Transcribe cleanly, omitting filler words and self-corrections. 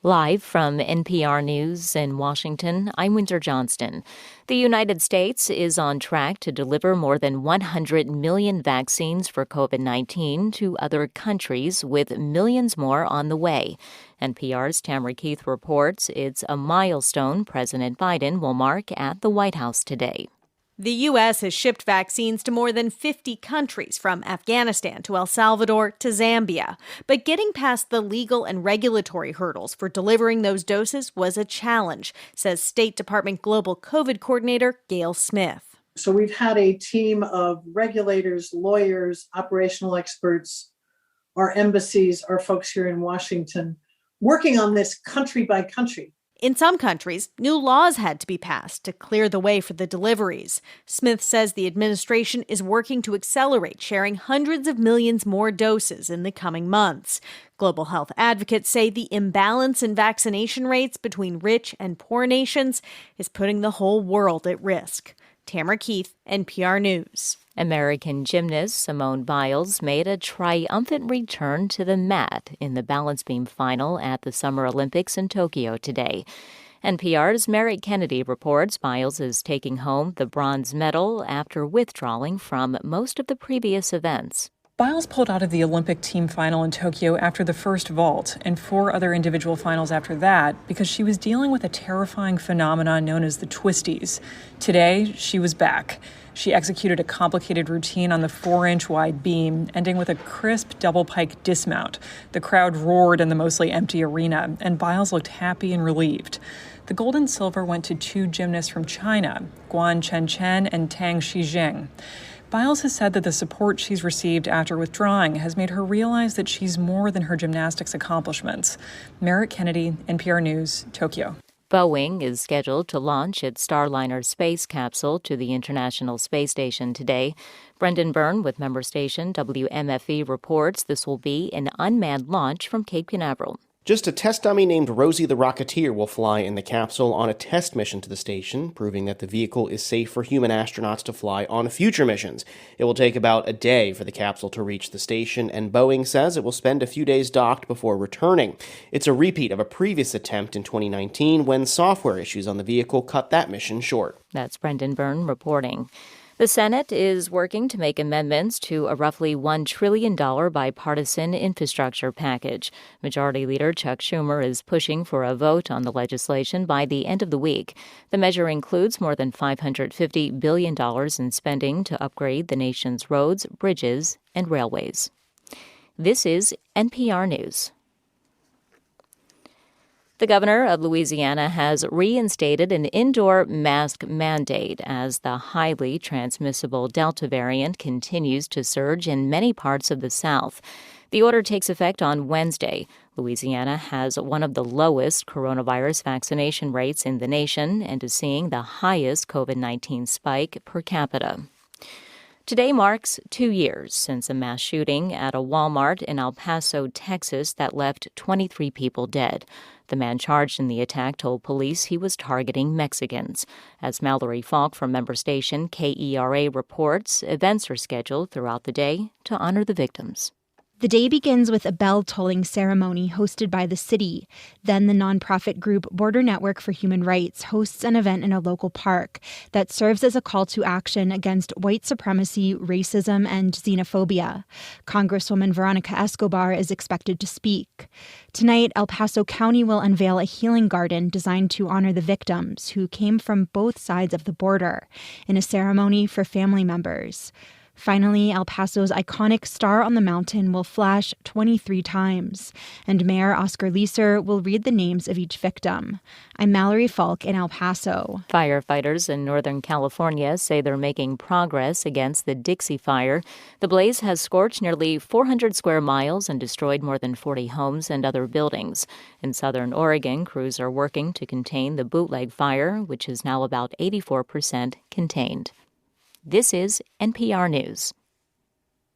Live from NPR News in Washington, I'm Winter Johnston. The United States is on track to deliver more than 100 million vaccines for COVID-19 to other countries, with millions more on the way. NPR's Tamara Keith reports it's a milestone President Biden will mark at the White House today. The U.S. has shipped vaccines to more than 50 countries, from Afghanistan to El Salvador to Zambia. But getting past the legal and regulatory hurdles for delivering those doses was a challenge, says State Department Global COVID Coordinator Gail Smith. So we've had a team of regulators, lawyers, operational experts, our embassies, our folks here in Washington, working on this country by country. In some countries, new laws had to be passed to clear the way for the deliveries. Smith says the administration is working to accelerate sharing hundreds of millions more doses in the coming months. Global health advocates say the imbalance in vaccination rates between rich and poor nations is putting the whole world at risk. Tamara Keith, NPR News. American gymnast Simone Biles made a triumphant return to the mat in the balance beam final at the Summer Olympics in Tokyo today. NPR's Merritt Kennedy reports Biles is taking home the bronze medal after withdrawing from most of the previous events. Biles pulled out of the Olympic team final in Tokyo after the first vault and 4 other individual finals after that because she was dealing with a terrifying phenomenon known as the twisties. Today, she was back. She executed a complicated routine on the 4-inch wide beam, ending with a crisp double pike dismount. The crowd roared in the mostly empty arena, and Biles looked happy and relieved. The gold and silver went to 2 gymnasts from China, Guan Chenchen and Tang Shijing. Biles has said that the support she's received after withdrawing has made her realize that she's more than her gymnastics accomplishments. Merritt Kennedy, NPR News, Tokyo. Boeing is scheduled to launch its Starliner space capsule to the International Space Station today. Brendan Byrne with member station WMFE reports this will be an unmanned launch from Cape Canaveral. Just a test dummy named Rosie the Rocketeer will fly in the capsule on a test mission to the station, proving that the vehicle is safe for human astronauts to fly on future missions. It will take about a day for the capsule to reach the station, and Boeing says it will spend a few days docked before returning. It's a repeat of a previous attempt in 2019 when software issues on the vehicle cut that mission short. That's Brendan Byrne reporting. The Senate is working to make amendments to a roughly $1 trillion bipartisan infrastructure package. Majority Leader Chuck Schumer is pushing for a vote on the legislation by the end of the week. The measure includes more than $550 billion in spending to upgrade the nation's roads, bridges, and railways. This is NPR News. The governor of Louisiana has reinstated an indoor mask mandate as the highly transmissible Delta variant continues to surge in many parts of the South. The order takes effect on Wednesday. Louisiana has one of the lowest coronavirus vaccination rates in the nation and is seeing the highest COVID-19 spike per capita. Today marks 2 years since a mass shooting at a Walmart in El Paso, Texas, that left 23 people dead. The man charged in the attack told police he was targeting Mexicans. As Mallory Falk from member station KERA reports, events are scheduled throughout the day to honor the victims. The day begins with a bell-tolling ceremony hosted by the city. Then the nonprofit group Border Network for Human Rights hosts an event in a local park that serves as a call to action against white supremacy, racism, and xenophobia. Congresswoman Veronica Escobar is expected to speak. Tonight, El Paso County will unveil a healing garden designed to honor the victims who came from both sides of the border in a ceremony for family members. Finally, El Paso's iconic Star on the Mountain will flash 23 times, and Mayor Oscar Leeser will read the names of each victim. I'm Mallory Falk in El Paso. Firefighters in Northern California say they're making progress against the Dixie Fire. The blaze has scorched nearly 400 square miles and destroyed more than 40 homes and other buildings. In Southern Oregon, crews are working to contain the bootleg fire, which is now about 84% contained. This is NPR News.